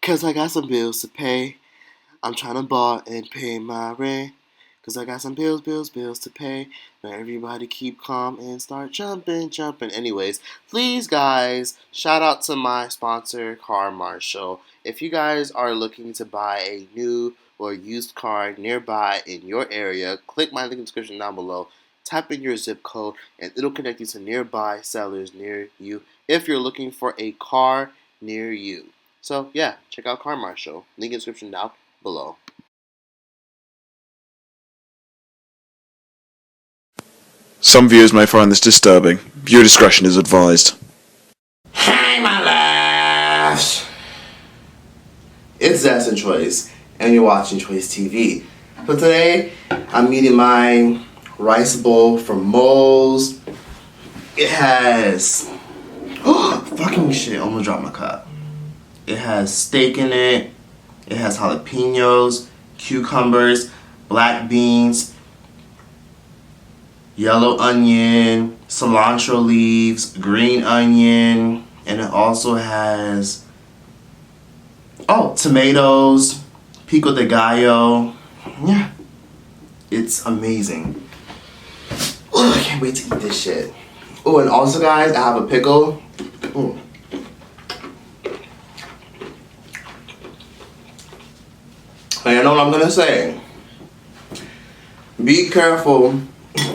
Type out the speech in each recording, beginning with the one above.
Cause I got some bills to pay. I'm trying to ball and pay my rent. Cause I got some bills to pay. But everybody keep calm and start jumping. Anyways, please guys, shout out to my sponsor, Car Marshall. If you guys are looking to buy a new or used car nearby in your area, click my link in the description down below. Type in your zip code and it'll connect you to nearby sellers near you if you're looking for a car near you. So yeah, check out Car Marshall. Link in the description down below. Some viewers may find this disturbing. Viewer discretion is advised. Hey my loves! It's Zess and Choice, and you're watching Choice TV. So today, I'm eating my rice bowl from Moe's. It has... Oh, fucking shit, almost dropped my cup. It has steak in it. It has jalapenos, cucumbers, black beans, yellow onion, cilantro leaves, green onion, and it also has tomatoes, pico de gallo. Yeah, it's amazing. Ooh, I can't wait to eat this shit. Oh, and also guys, I have a pickle. Ooh. And you know what I'm gonna say? Be careful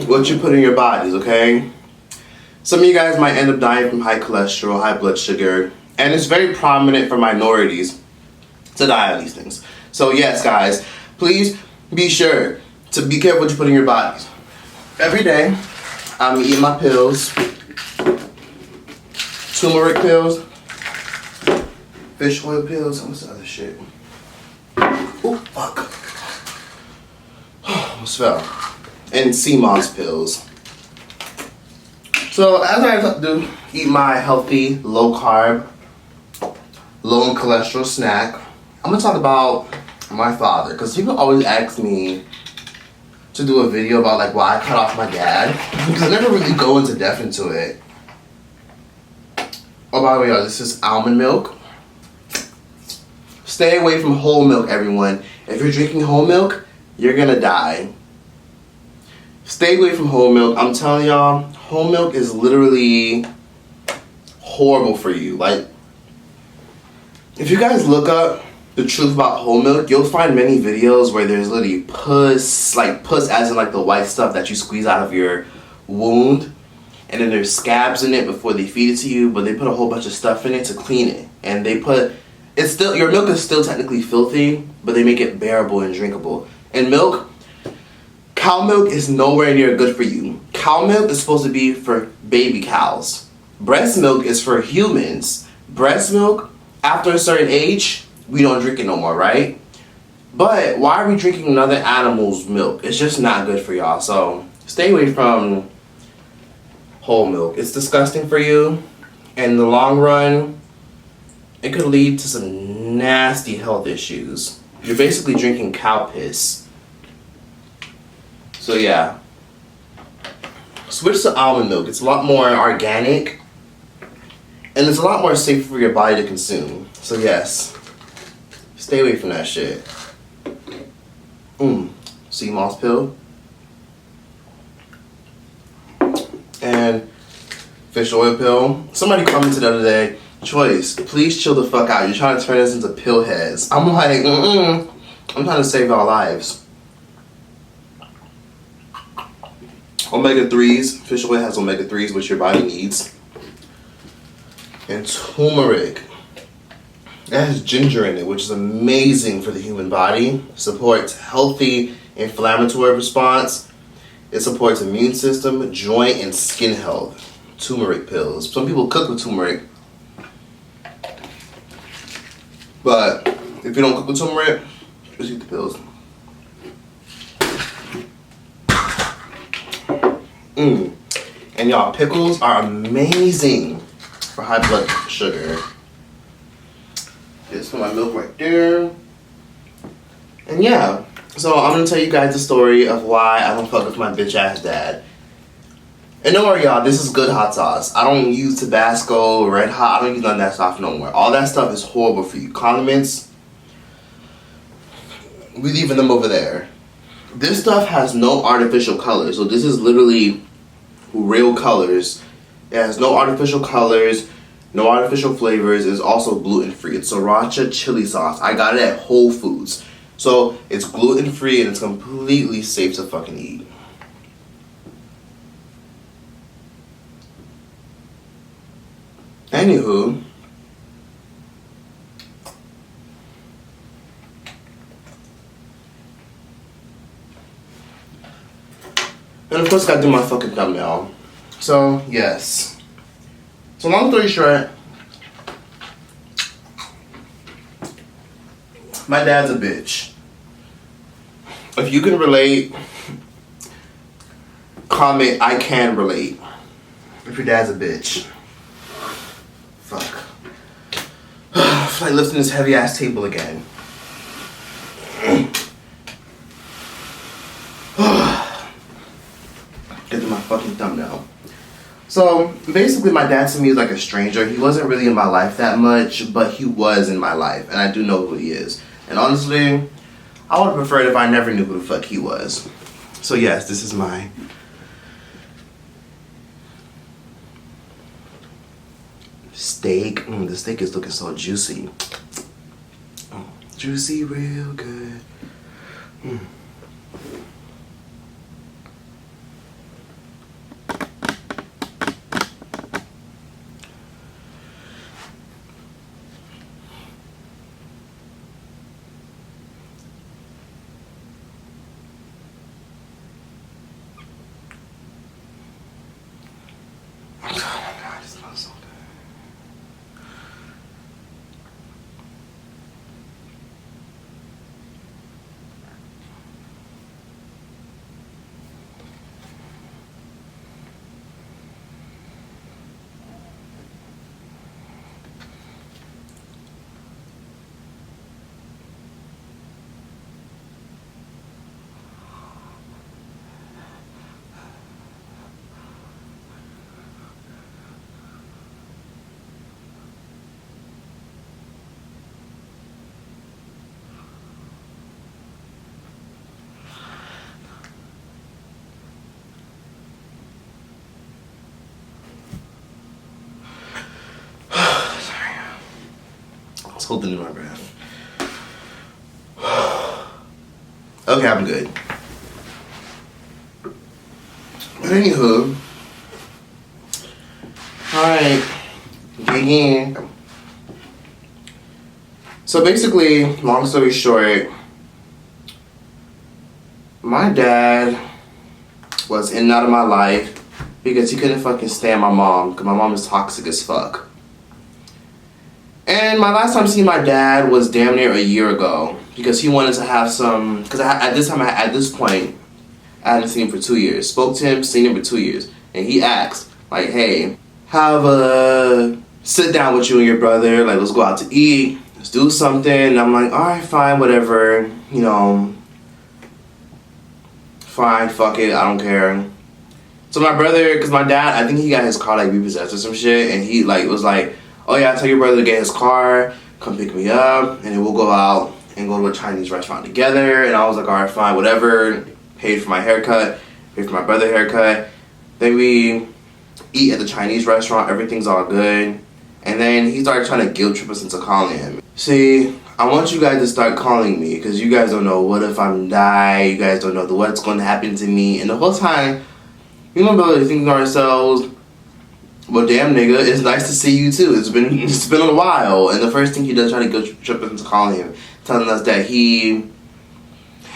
what you put in your bodies, okay? Some of you guys might end up dying from high cholesterol, high blood sugar, and it's very prominent for minorities to die of these things. So yes, guys, please be sure to be careful what you put in your bodies. Every day, I'm eating my pills, turmeric pills, fish oil pills, and what's the other shit? Oh, fuck. Almost fell. And sea moss pills. So as I do eat my healthy, low carb, low in cholesterol snack, I'm gonna talk about my father, because people always ask me to do a video about like why I cut off my dad, because I never really go into depth into it. Oh, by the way, y'all, this is almond milk. Stay away from whole milk, everyone. If you're drinking whole milk, you're gonna die. Stay away from whole milk. I'm telling y'all, whole milk is literally horrible for you. Like, if you guys look up the truth about whole milk, you'll find many videos where there's literally pus, like pus as in like the white stuff that you squeeze out of your wound, and then there's scabs in it before they feed it to you, but they put a whole bunch of stuff in it to clean it. And they put, it's still, your milk is still technically filthy, but they make it bearable and drinkable. And milk, cow milk is nowhere near good for you. Cow milk is supposed to be for baby cows. Breast milk is for humans. Breast milk, after a certain age, we don't drink it no more, right? But why are we drinking another animal's milk? It's just not good for y'all. So stay away from whole milk. It's disgusting for you. And in the long run, it could lead to some nasty health issues. You're basically drinking cow piss. So yeah, switch to almond milk. It's a lot more organic, and it's a lot more safe for your body to consume. So yes, stay away from that shit. Sea moss pill and fish oil pill. Somebody commented the other day, Choice, please chill the fuck out. You're trying to turn us into pill heads. I'm like, I'm trying to save our lives. Omega-3s, fish oil has omega-3s, which your body needs. And turmeric, it has ginger in it, which is amazing for the human body. Supports healthy inflammatory response. It supports immune system, joint, and skin health. Turmeric pills. Some people cook with turmeric. But if you don't cook with turmeric, just eat the pills. And y'all, pickles are amazing for high blood sugar. This for my milk right there. And yeah, so I'm gonna tell you guys the story of why I don't fuck with my bitch ass dad. And don't worry, y'all, this is good hot sauce. I don't use Tabasco, Red Hot. I don't use none of that stuff no more. All that stuff is horrible for you. Condiments, we leaving them over there. This stuff has no artificial colors. So this is literally real colors. It has no artificial colors, no artificial flavors. It's also gluten-free. It's sriracha chili sauce. I got it at Whole Foods. So it's gluten-free and it's completely safe to fucking eat. Anywho, and of course I gotta do my fucking thumbnail. So yes. So long story short, my dad's a bitch. If you can relate, comment I can relate. If your dad's a bitch. Fuck. I feel like lifting this heavy ass table again. Get to my fucking thumbnail. So basically my dad to me is like a stranger. He wasn't really in my life that much, but he was in my life and I do know who he is. And honestly, I would have preferred if I never knew who the fuck he was. So yes, this is my steak. The steak is looking so juicy. Juicy real good. Holding in my breath. Okay, I'm good. But anywho, alright, again. So basically, long story short, my dad was in and out of my life because he couldn't fucking stand my mom, because my mom is toxic as fuck. And my last time seeing my dad was damn near a year ago because he wanted to have some, because at this point, I hadn't seen him for 2 years. Spoke to him, seen him for 2 years. And he asked, like, hey, have a sit down with you and your brother, like, let's go out to eat, let's do something. And I'm like, alright, fine, whatever, you know, fine, fuck it, I don't care. So my brother, because my dad, I think he got his car, like, repossessed or some shit, and he, like, was like, oh yeah, tell your brother to get his car, come pick me up, and then we'll go out and go to a Chinese restaurant together. And I was like, alright, fine, whatever. Paid for my haircut, paid for my brother's haircut. Then we eat at the Chinese restaurant, everything's all good. And then he started trying to guilt trip us into calling him. See, I want you guys to start calling me, because you guys don't know what if I'm die, you guys don't know what's going to happen to me. And the whole time, we don't really think to ourselves, well, damn nigga, it's nice to see you too. It's been a while. And the first thing he does, try to guilt trip us into calling him, telling us that he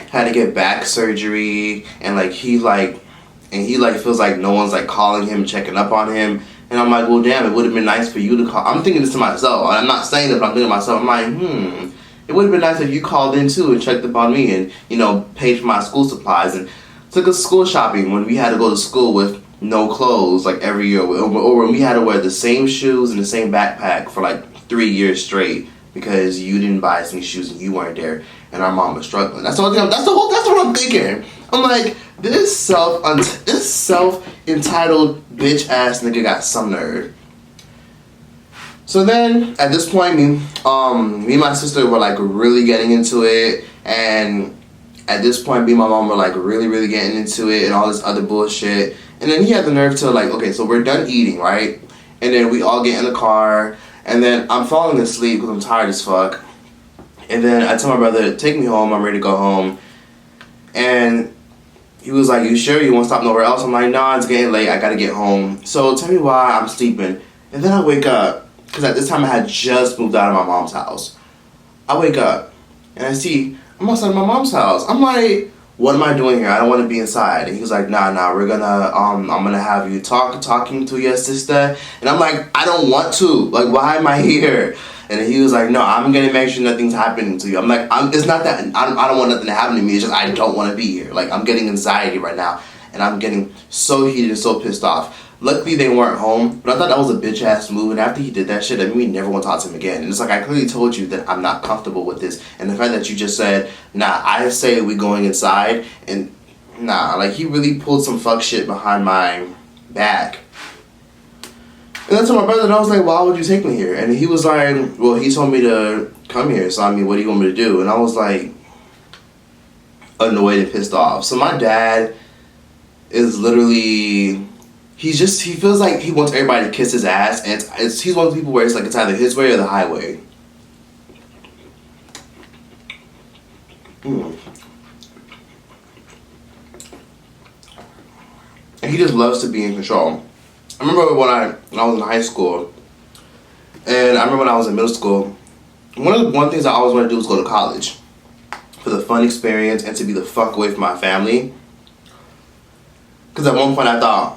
had to get back surgery, and like he feels like no one's like calling him, checking up on him. And I'm like, well, damn, it would have been nice for you to call. I'm thinking this to myself. I'm not saying this, but I'm thinking to myself. I'm like, it would have been nice if you called in too and checked up on me and, you know, paid for my school supplies and took us school shopping when we had to go to school with no clothes like every year, or when we had to wear the same shoes and the same backpack for like 3 years straight because you didn't buy us any shoes and you weren't there and our mom was struggling. That's what I'm thinking. I'm like, this self entitled bitch ass nigga got some nerve. So then at this point, me and my sister were like really getting into it, and at this point me and my mom were like really getting into it and all this other bullshit. And then he had the nerve to like, okay, so we're done eating, right? And then we all get in the car, and then I'm falling asleep because I'm tired as fuck. And then I tell my brother, take me home, I'm ready to go home. And he was like, you sure you won't stop nowhere else? I'm like, nah, it's getting late, I gotta get home. So tell me why I'm sleeping. And then I wake up, because at this time I had just moved out of my mom's house. I wake up, and I see, I'm outside of my mom's house. I'm like, what am I doing here? I don't want to be inside. And he was like, nah, we're gonna, I'm gonna have you talking to your sister. And I'm like, I don't want to. Like, why am I here? And he was like, no, I'm gonna make sure nothing's happening to you. I'm like, it's not that, I don't want nothing to happen to me. It's just, I don't want to be here. Like, I'm getting anxiety right now. And I'm getting so heated and so pissed off. Luckily, they weren't home, but I thought that was a bitch-ass move, and after he did that shit, I mean, we never want to talk to him again. And it's like, I clearly told you that I'm not comfortable with this, and the fact that you just said, nah, I say we going inside, and nah, like, he really pulled some fuck shit behind my back. And then to my brother, and I was like, why would you take me here? And he was like, well, he told me to come here, so I mean, what do you want me to do? And I was like, annoyed and pissed off. So my dad is literally... he feels like he wants everybody to kiss his ass, and he's one of the people where it's like it's either his way or the highway. And he just loves to be in control. I remember when I was in high school, and I remember when I was in middle school, one of the things I always wanted to do was go to college for the fun experience and to be the fuck away from my family. Because at one point I thought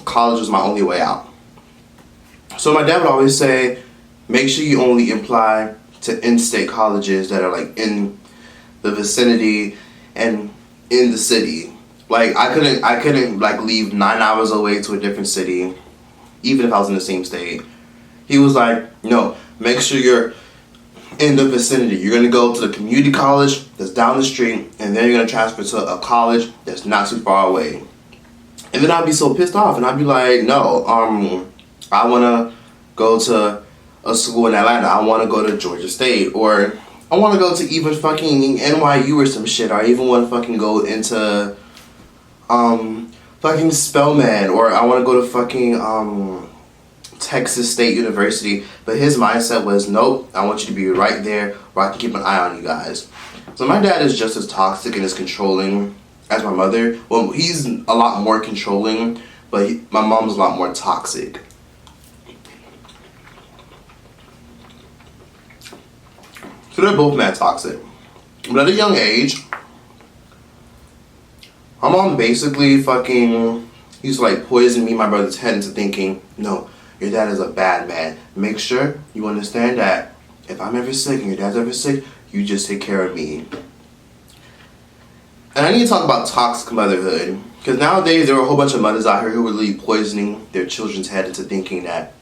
college was my only way out. So my dad would always say, make sure you only apply to in-state colleges that are like in the vicinity and in the city. Like I couldn't like leave 9 hours away to a different city, even if I was in the same state. He was like, no, make sure you're in the vicinity. You're gonna go to the community college that's down the street, and then you're gonna transfer to a college that's not too far away. And then I'd be so pissed off, and I'd be like, no, I want to go to a school in Atlanta. I want to go to Georgia State, or I want to go to even fucking NYU or some shit, or I even want to fucking go into fucking Spelman, or I want to go to fucking Texas State University. But his mindset was, nope, I want you to be right there where I can keep an eye on you guys. So my dad is just as toxic and as controlling as my mother. Well, he's a lot more controlling, but my mom's a lot more toxic. So they're both mad toxic. But at a young age, my mom basically fucking used to like poison me and my brother's head into thinking, no, your dad is a bad man. Make sure you understand that if I'm ever sick and your dad's ever sick, you just take care of me. And I need to talk about toxic motherhood, because nowadays there are a whole bunch of mothers out here who are really poisoning their children's head into thinking that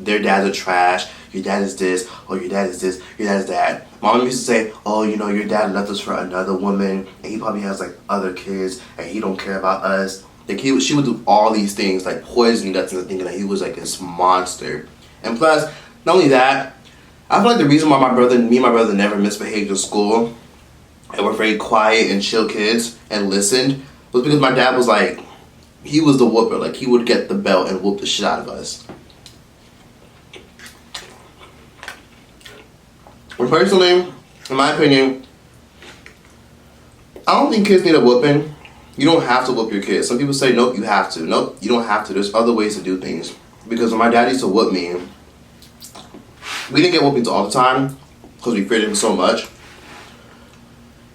their dads are trash, your dad is this, or your dad is this, your dad is that. My mom used to say, oh, you know, your dad left us for another woman, and he probably has like other kids, and he don't care about us. Like she would do all these things, like poisoning us into thinking that he was like this monster. And plus, not only that, I feel like the reason why me and my brother never misbehaved in school, and we're very quiet and chill kids and listened, was because my dad was like, he was the whooper. Like, he would get the belt and whoop the shit out of us. And personally, in my opinion, I don't think kids need a whooping. You don't have to whoop your kids. Some people say, nope, you have to. Nope, you don't have to. There's other ways to do things. Because when my dad used to whoop me, we didn't get whoopings all the time because we feared him so much.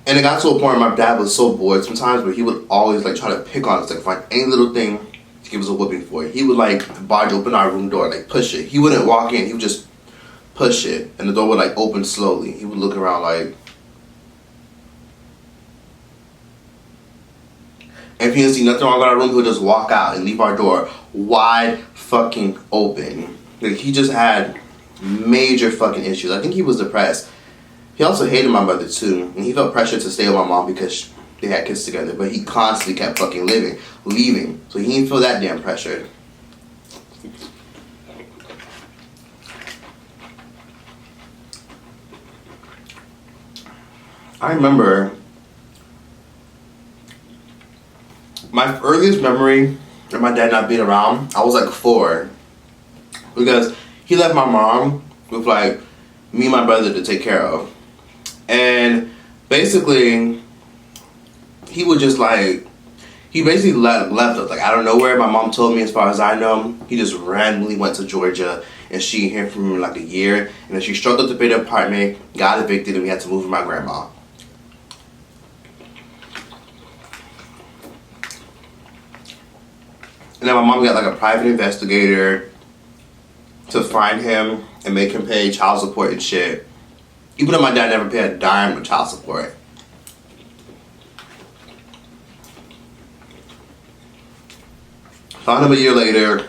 And it got to a point where my dad was so bored sometimes, where he would always like try to pick on us, like find any little thing to give us a whooping for. He would like barge open our room door, like push it. He wouldn't walk in, he would just push it, and the door would like open slowly. He would look around like, and if he didn't see nothing wrong with our room, he would just walk out and leave our door wide fucking open. Like, he just had major fucking issues. I think he was depressed. He also hated my mother too, and he felt pressure to stay with my mom because they had kids together, but he constantly kept fucking leaving. So he didn't feel that damn pressure. I remember my earliest memory of my dad not being around, I was like 4. Because he left my mom with like me and my brother to take care of. And basically, he would just like, he basically left us like out of nowhere. My mom told me, as far as I know, he just randomly went to Georgia, and she didn't hear from him in like a year. And then she struggled to pay the apartment, got evicted, and we had to move with my grandma. And then my mom got like a private investigator to find him and make him pay child support and shit. Even though my dad never paid a dime of child support. Found him a year later.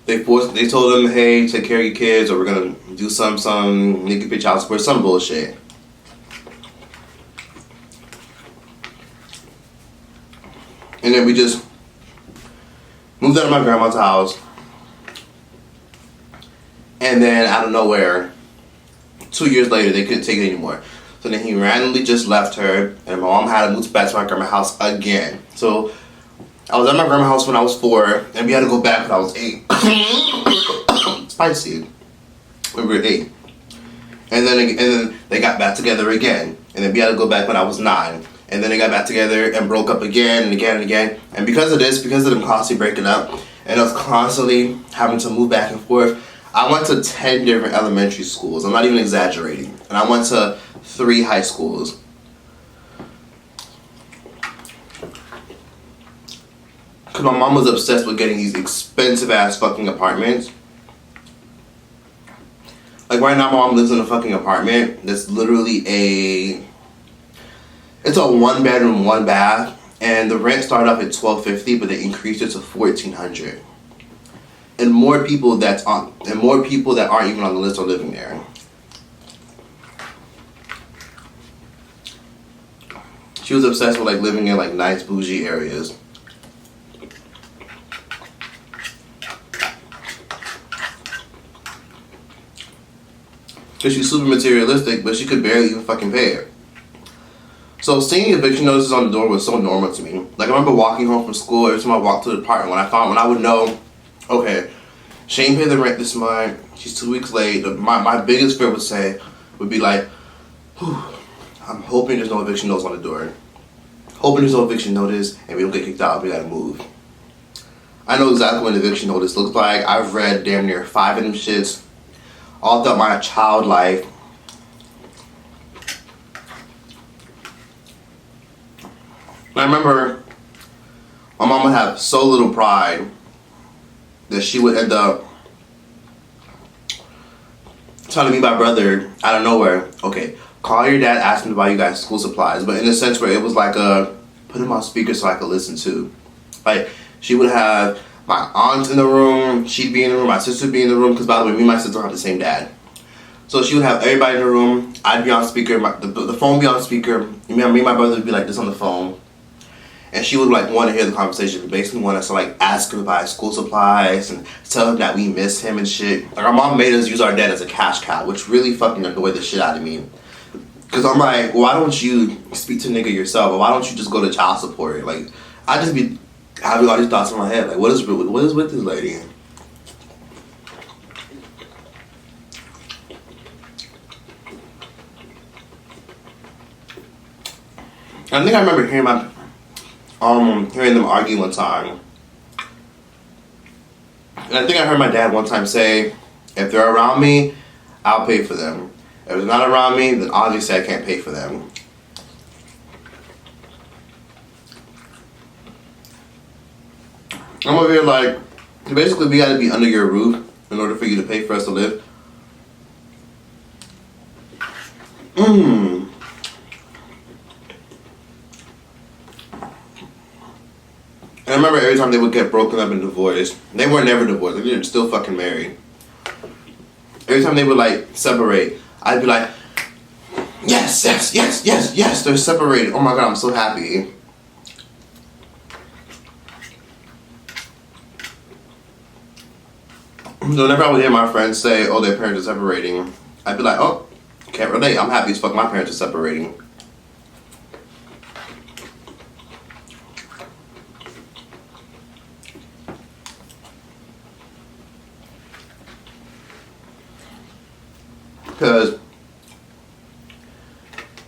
They told him, hey, take care of your kids, or we're gonna do some, you can pay child support, some bullshit. And then we just moved out of my grandma's house. And then out of nowhere, 2 years later, they couldn't take it anymore. So then he randomly just left her, and my mom had to move back to my grandma's house again. So I was at my grandma's house when I was 4, and we had to go back when I was 8. Spicy. We were 8. And then they got back together again. And then we had to go back when I was 9. And then they got back together and broke up again and again and again. And because of them constantly breaking up, and us constantly having to move back and forth, I went to 10 different elementary schools. I'm not even exaggerating. And I went to 3 high schools. Because my mom was obsessed with getting these expensive ass fucking apartments. Like right now, my mom lives in a fucking apartment that's literally it's a 1-bedroom, 1 bath, and the rent started off at $1,250, but they increased it to $1,400. And more people that aren't even on the list are living there. She was obsessed with like living in like nice bougie areas. Cause she's super materialistic, but she could barely even fucking pay it. So seeing eviction notices on the door was so normal to me. Like I remember walking home from school, every time I walked to the apartment, when I would know, okay, she ain't paid the rent this month, she's 2 weeks late. My biggest fear would be like, whew, I'm hoping there's no eviction notice on the door. Hoping there's no eviction notice and we don't get kicked out, we gotta move. I know exactly what an eviction notice looks like. I've read damn near 5 of them shits all throughout my child life. And I remember my mom would have so little pride that she would end up telling me, my brother, out of nowhere, okay, call your dad, ask him to buy you guys school supplies. But in a sense where it was like put him on speaker so I could listen to. Like, she would have my aunt in the room, she'd be in the room, my sister would be in the room, because by the way, me and my sister have the same dad. So she would have everybody in the room, I'd be on speaker, the phone would be on speaker, me and my brother would be like this on the phone. And she would like want to hear the conversation, basically want us to like ask him to buy school supplies and tell him that we miss him and shit. Like our mom made us use our dad as a cash cow, which really fucking annoyed the shit out of me. Cause I'm like, why don't you speak to nigga yourself, or why don't you just go to child support? Like, I just be having all these thoughts in my head, like what is with this lady? I think I remember hearing them argue one time. And I think I heard my dad one time say, if they're around me, I'll pay for them. If they're not around me, then obviously I can't pay for them. I'm over here like, basically we gotta be under your roof in order for you to pay for us to live. And I remember every time they would get broken up and divorced, they were never divorced, they were still fucking married. Every time they would like separate, I'd be like, Yes, yes, yes, yes, yes. They're separated. Oh my god, I'm so happy. So whenever I would hear my friends say, oh, their parents are separating, I'd be like, oh, can't relate. I'm happy as fuck my parents are separating. Because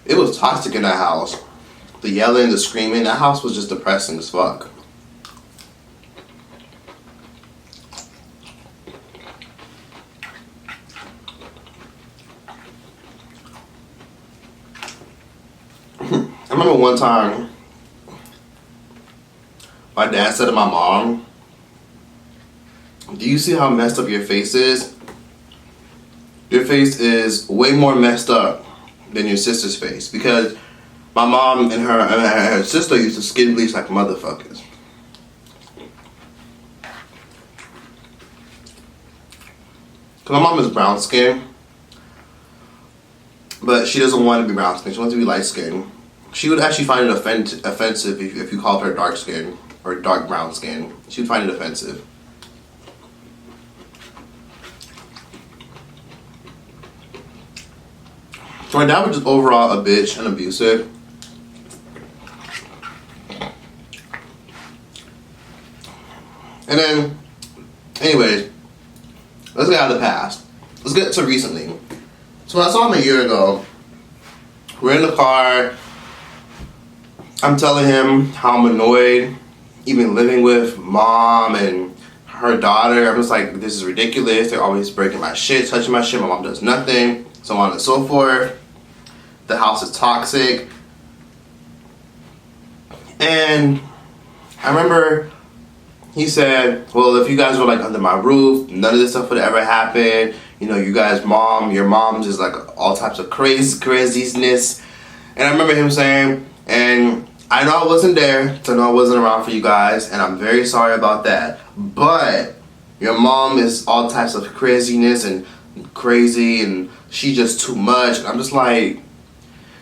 it was toxic in that house. The yelling, the screaming, that house was just depressing as fuck. I remember one time, my dad said to my mom, do you see how messed up your face is? Your face is way more messed up than your sister's face. Because my mom and her sister used to skin bleach like motherfuckers. Because my mom is brown skin, but she doesn't want to be brown skin. She wants to be light skin. She would actually find it offensive if you called her dark skin or dark brown skin. She would find it offensive. So my dad was just overall a bitch and abusive. And then, anyways, let's get out of the past. Let's get to recently. So when I saw him a year ago, we're in the car. I'm telling him how I'm annoyed, even living with mom and her daughter. I'm just like, this is ridiculous. They're always breaking my shit, touching my shit. My mom does nothing, so on and so forth. The house is toxic. And I remember he said, well, if you guys were like under my roof, none of this stuff would ever happen. You know, you guys, your mom's is like all types of craziness. And I remember him saying, and I know I wasn't there, so I know I wasn't around for you guys, and I'm very sorry about that. But your mom is all types of craziness and crazy, and she's just too much. And I'm just like,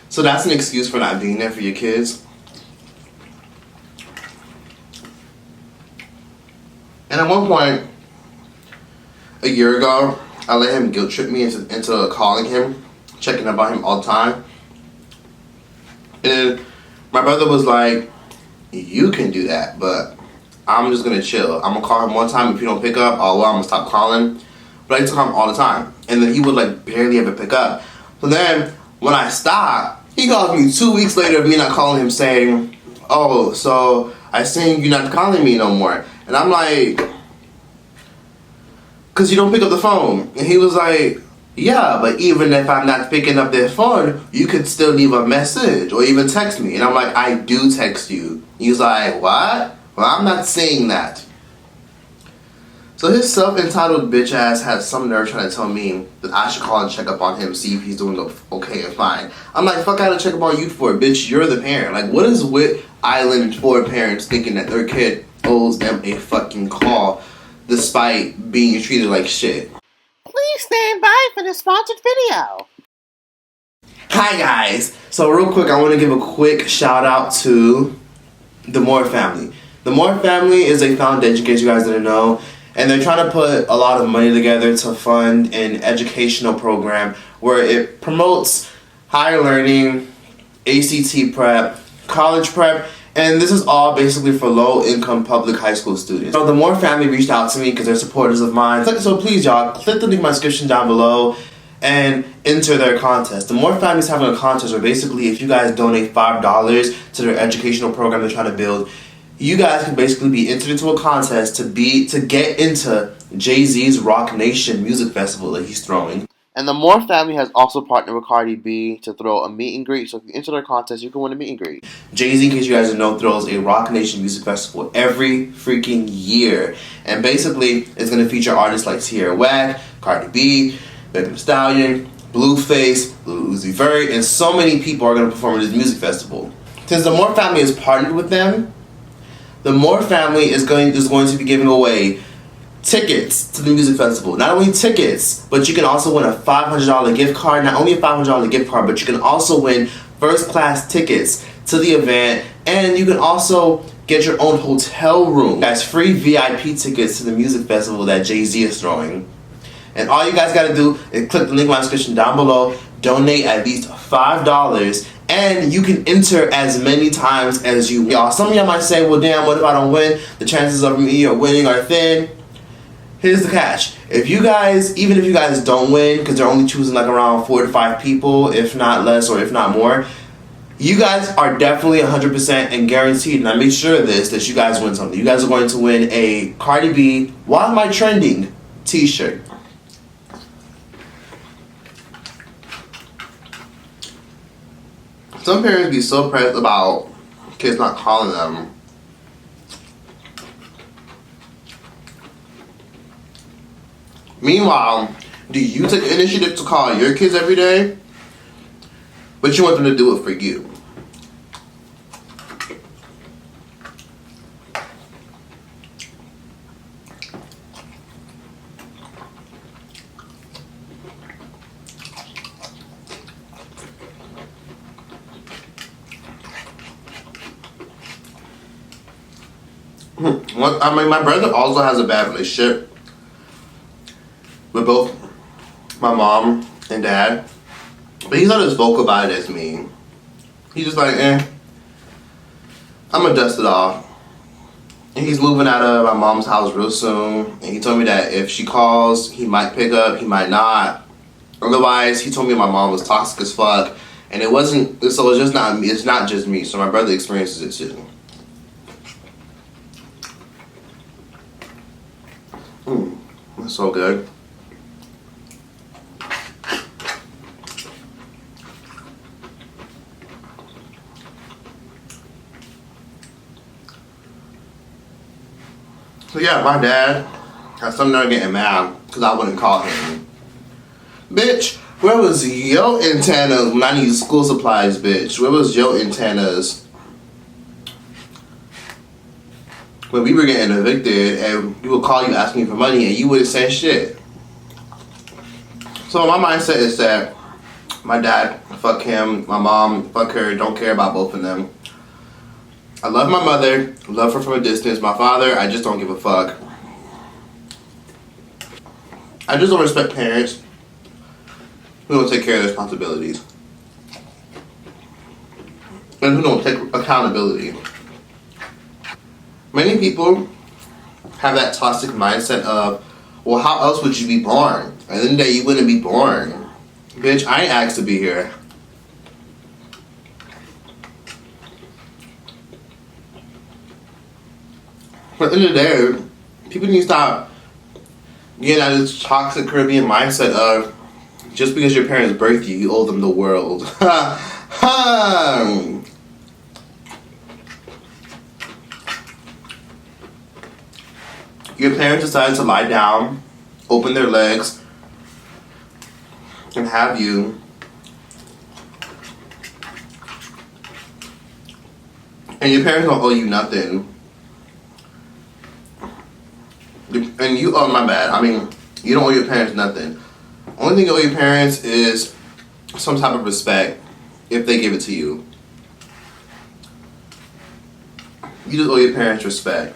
so that's an excuse for not being there for your kids? And at one point, a year ago, I let him guilt trip me into calling him, checking about him all the time. And my brother was like, you can do that, but I'm just gonna chill. I'm gonna call him one time. If you don't pick up, oh well, I'm gonna stop calling. But I used to call him all the time. And then he would like barely ever pick up. So then when I stopped, he calls me 2 weeks later of me not calling him saying, oh, so I seen you not calling me no more. And I'm like, cause you don't pick up the phone. And he was like, yeah, but even if I'm not picking up their phone, you could still leave a message or even text me. And I'm like, I do text you. He's like, what? Well, I'm not saying that. So his self-entitled bitch ass has some nerve trying to tell me that I should call and check up on him, see if he's doing okay and fine. I'm like, fuck, I gotta check up on you for, bitch, you're the parent. Like, what is with Island 4 parents thinking that their kid owes them a fucking call despite being treated like shit? Please stand by for the sponsored video. Hi guys! So real quick, I want to give a quick shout out to the Moore family. The Moore family is a foundation, in case you guys didn't know, and they're trying to put a lot of money together to fund an educational program where it promotes higher learning, ACT prep, college prep, and this is all basically for low-income public high school students. So the Moore family reached out to me because they're supporters of mine. So please, y'all, click the link in my description down below and enter their contest. The Moore family is having a contest where basically if you guys donate $5 to their educational program they're trying to build, you guys can basically be entered into a contest to get into Jay-Z's Rock Nation music festival that he's throwing. And the Moore family has also partnered with Cardi B to throw a meet and greet. So if you enter their contest, you can win a meet and greet. Jay-Z, in case you guys don't know, throws a Rock Nation music festival every freaking year. And basically, it's going to feature artists like Tierra Whack, Cardi B, Megan Thee Stallion, Blueface, Lil Uzi Vert, and so many people are going to perform at this music festival. Since the Moore family has partnered with them, the Moore family is going to be giving away tickets to the music festival. Not only tickets, but you can also win a $500 gift card. Not only a $500 gift card, but you can also win first class tickets to the event, and you can also get your own hotel room. That's free VIP tickets to the music festival that Jay-Z is throwing. And all you guys gotta do is click the link in my description down below, donate at least $5, and you can enter as many times as you want. Some of y'all might say, well damn, what if I don't win? The chances of me winning are thin. Here's the catch. Even if you guys don't win, because they're only choosing like around 4 to 5 people, if not less or if not more, you guys are definitely 100% and guaranteed, and I made sure of this, that you guys win something. You guys are going to win a Cardi B Why Am I Trending t-shirt. Some parents be so pressed about kids not calling them. Meanwhile, do you take the initiative to call your kids every day? But you want them to do it for you. My brother also has a bad relationship with both my mom and dad. But he's not as vocal about it as me. He's just like, I'm gonna dust it off. And he's moving out of my mom's house real soon. And he told me that if she calls, he might pick up, he might not. Otherwise, he told me my mom was toxic as fuck. And it wasn't, so it's just not me, it's not just me. So my brother experiences it too. That's so good. So yeah, my dad has some nerve getting mad because I wouldn't call him. Bitch, where was your antennas when I need school supplies, bitch? Where was your antennas when we were getting evicted and we would call you asking for money and you wouldn't say shit? So my mindset is that my dad, fuck him, my mom, fuck her, don't care about both of them. I love my mother, love her from a distance. My father, I just don't give a fuck. I just don't respect parents who don't take care of their responsibilities. And who don't take accountability. Many people have that toxic mindset of, well, how else would you be born? And then the day you wouldn't be born. Bitch, I ain't asked to be here. At the end of the day, people need to stop getting out of this toxic Caribbean mindset of just because your parents birthed you, you owe them the world. Your parents decided to lie down, open their legs, and have you. And your parents don't owe you nothing. And you, oh my bad, I mean, you don't owe your parents nothing. Only thing you owe your parents is some type of respect if they give it to you. You just owe your parents respect.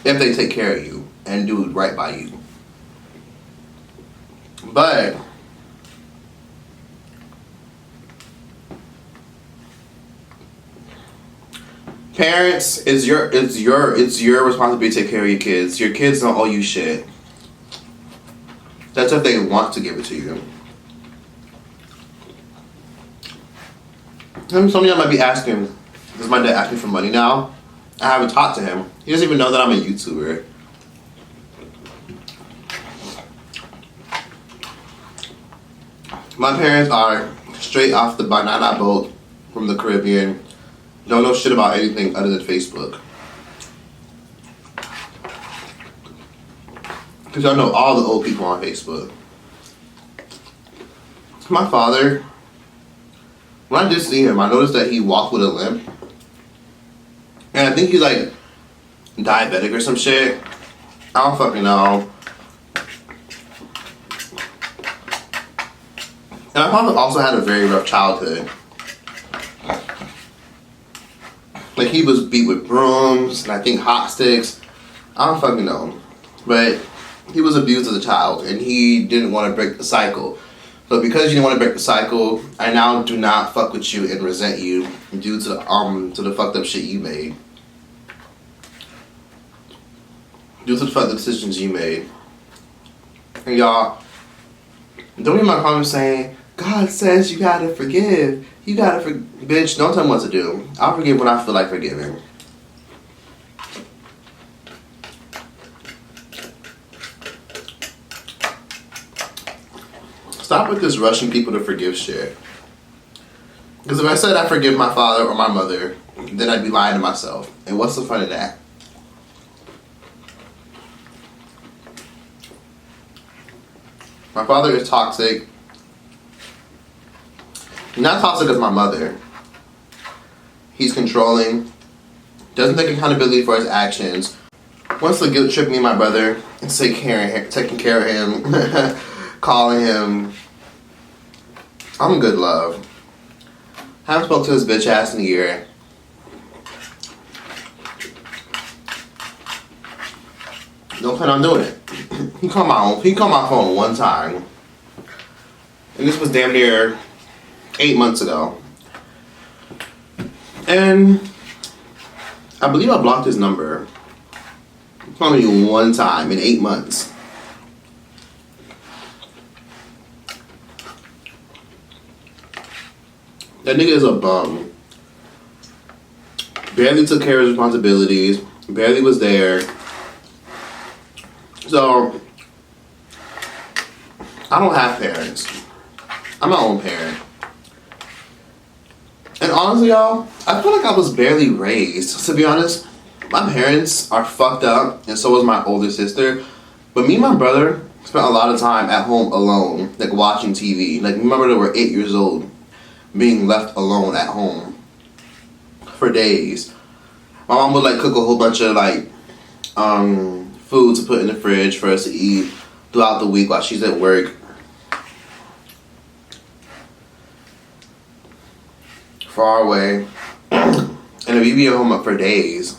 If they take care of you and do right by you. But parents, it's your responsibility to take care of your kids. Your kids don't owe you shit. That's if they want to give it to you. Some of y'all might be asking, does my dad ask me for money now? I haven't talked to him. He doesn't even know that I'm a YouTuber. My parents are straight off the banana boat from the Caribbean. Don't know shit about anything other than Facebook. Because y'all know all the old people on Facebook. My father, when I did see him, I noticed that he walked with a limp. And I think he's like diabetic or some shit. I don't fucking know. And my father also had a very rough childhood. Like, he was beat with brooms and I think hot sticks. I don't fucking know. But he was abused as a child and he didn't want to break the cycle. So because you didn't want to break the cycle, I now do not fuck with you and resent you due to the fucked up shit you made. Due to the fucked up decisions you made. And y'all, don't be in my comments saying, God says you gotta forgive. You gotta bitch, don't tell me what to do. I'll forgive when I feel like forgiving. Stop with this rushing people to forgive shit. Because if I said I forgive my father or my mother, then I'd be lying to myself. And what's the fun of that? My father is toxic. Not toxic as my mother. He's controlling. Doesn't take accountability for his actions. Wants to guilt trip me and my brother and taking care of him. Calling him. I'm good, love. Haven't spoke to his bitch ass in a year. Don't plan on doing it. He called my phone one time. And this was damn near 8 months ago. And I believe I blocked his number. He called me one time in 8 months. That nigga is a bum. Barely took care of his responsibilities. Barely was there. So, I don't have parents. I'm my own parent. And honestly, y'all, I feel like I was barely raised. To be honest, my parents are fucked up, and so was my older sister. But me and my brother spent a lot of time at home alone, like watching TV. Like, my brother were 8 years old, being left alone at home for days. My mom would like cook a whole bunch of like food to put in the fridge for us to eat throughout the week while she's at work. Far away. And we'd be at home for days.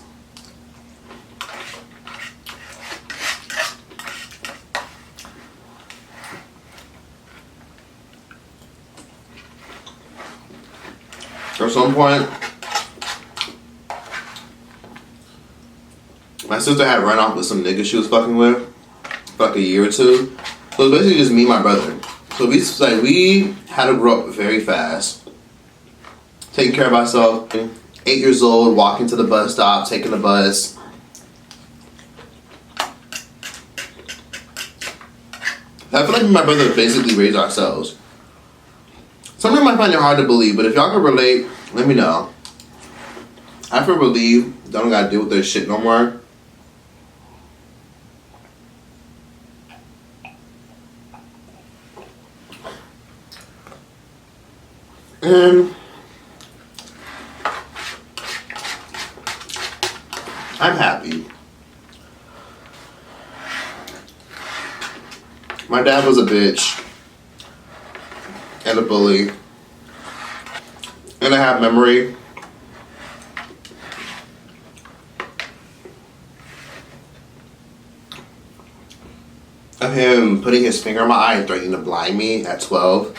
At some point, my sister had run off with some nigga she was fucking with for like a year or two. So it was basically just me and my brother. So we had to grow up very fast. Taking care of ourselves. 8 years old, walking to the bus stop, taking the bus. I feel like me and my brother basically raised ourselves. Some of you might find it hard to believe, but if y'all can relate, let me know. I feel relieved. I don't gotta deal with this shit no more. And I'm happy. My dad was a bitch and a bully. And I have memory of him putting his finger in my eye and threatening to blind me at 12.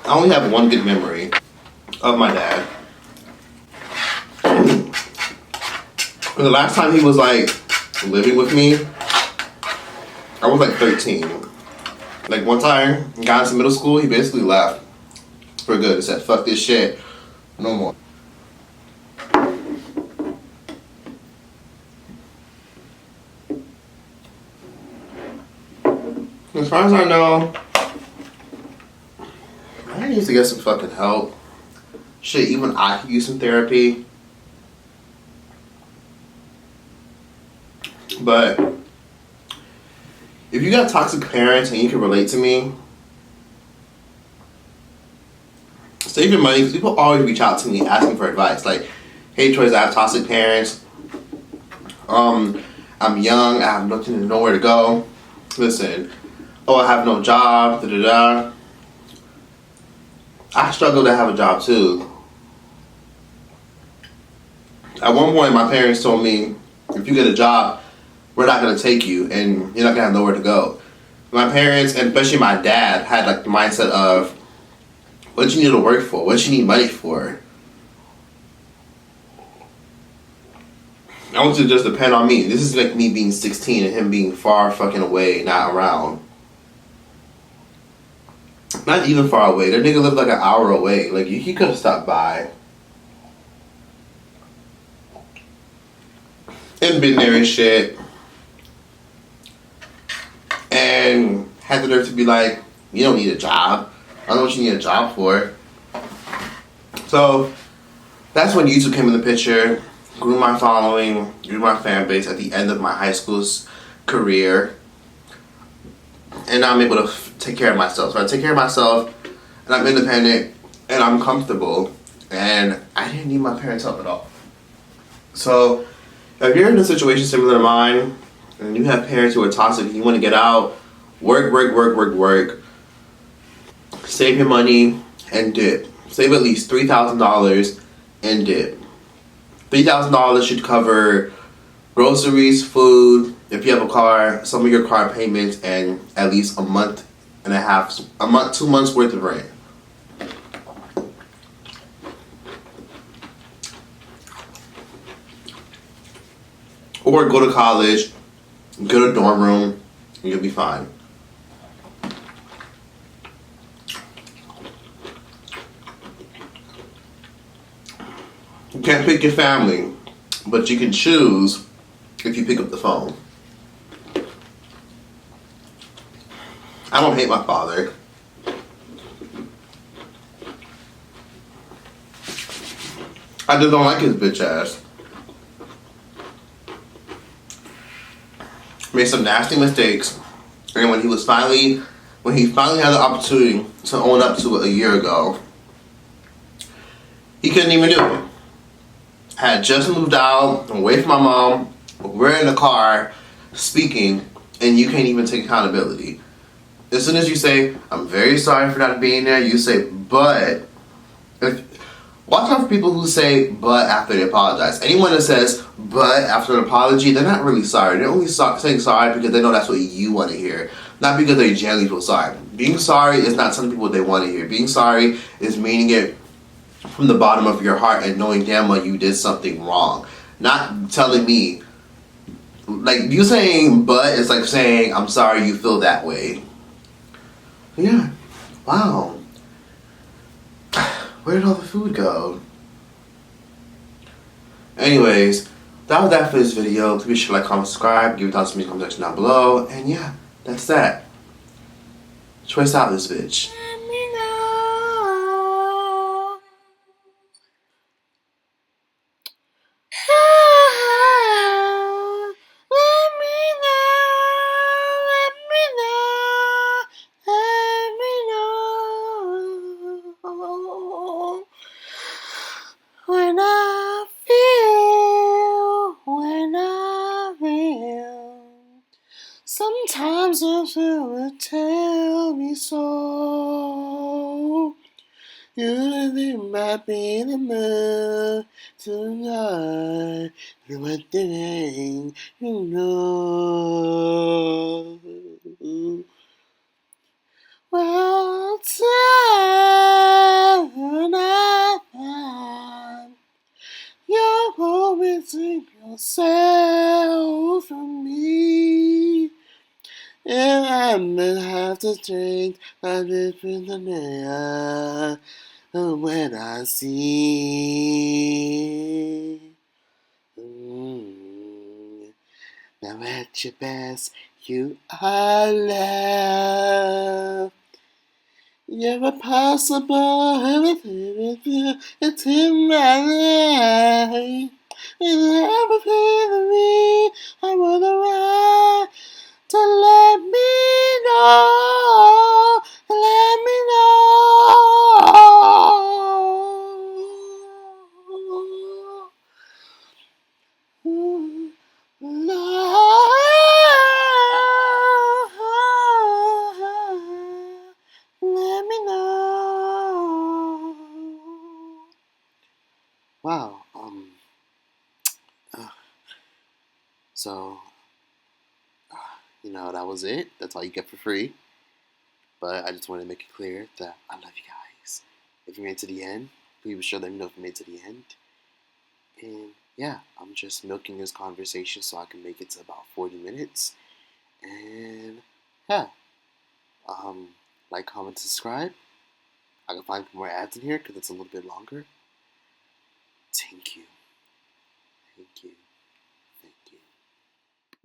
I only have one good memory of my dad. And the last time he was like living with me, I was like 13. Like one time, got into middle school, he basically left for good. He said, fuck this shit, no more. As far as I know, I need to get some fucking help. Shit, even I could use some therapy. But if you got toxic parents and you can relate to me, Save your money, because people always reach out to me asking for advice. Like, hey, Troyce, I have toxic parents. I'm young. I have nothing, nowhere to go. Listen. Oh, I have no job. Da da da. I struggle to have a job too. At one point, my parents told me, if you get a job, we're not going to take you, and you're not going to have nowhere to go. My parents, and especially my dad, had like the mindset of, what you need to work for? What you need money for? I want you to just depend on me. This is like me being 16 and him being far fucking away, not around. Not even far away. That nigga lived like an hour away. Like, he could have stopped by. And been there and shit. And had the nerve to be like, you don't need a job. I don't know what you need a job for. So, that's when YouTube came in the picture. Grew my following, grew my fan base at the end of my high school's career. And now I'm able to take care of myself. So I take care of myself, and I'm independent, and I'm comfortable. And I didn't need my parents' help at all. So, if you're in a situation similar to mine, and you have parents who are toxic, and you want to get out, work, save your money, and dip. Save at least $3,000 and dip. $3,000 should cover groceries, food, if you have a car, some of your car payments, and at least a month, 2 months worth of rent. Or go to college, get a dorm room, and you'll be fine. You can't pick your family, but you can choose if you pick up the phone. I don't hate my father. I just don't like his bitch ass. Made some nasty mistakes, and when he finally had the opportunity to own up to it a year ago, he couldn't even do it. Had just moved out, away from my mom. We're in the car speaking, and you can't even take accountability. As soon as you say, I'm very sorry for not being there, you say, but. Watch out for people who say, but after they apologize. Anyone that says, but after an apology, they're not really sorry. They're only saying sorry because they know that's what you want to hear. Not because they genuinely feel sorry. Being sorry is not something people they want to hear. Being sorry is meaning it from the bottom of your heart and knowing damn well you did something wrong. Not telling me, like, you saying but is like saying, I'm sorry you feel that way. Yeah. Wow. Where did all the food go? Anyways, that was that for this video. Please be sure to like, comment, subscribe, give it thoughts to me in the comment section down below. And yeah, that's that. Troyce out this bitch. Let me know. Let me know. Let me know. Let me know. When I feel, sometimes I feel it tell me so. You think might be in the mood tonight, and one thing you know. Well, time. You're always in yourself from me. And I'm gonna have to drink a different air when I see. Now at your best, you are love. You're impossible, everything it's in my life. And everything to me, I wanna ride to let me know, let me know. Let me know. Wow. Uh, so, that was it. That's all you get for free. But I just wanted to make it clear that I love you guys. If you made it to the end, please be sure let me know if you made it to the end. And yeah, I'm just milking this conversation so I can make it to about 40 minutes. And yeah, like, comment, subscribe. I can find more ads in here because it's a little bit longer. Thank you.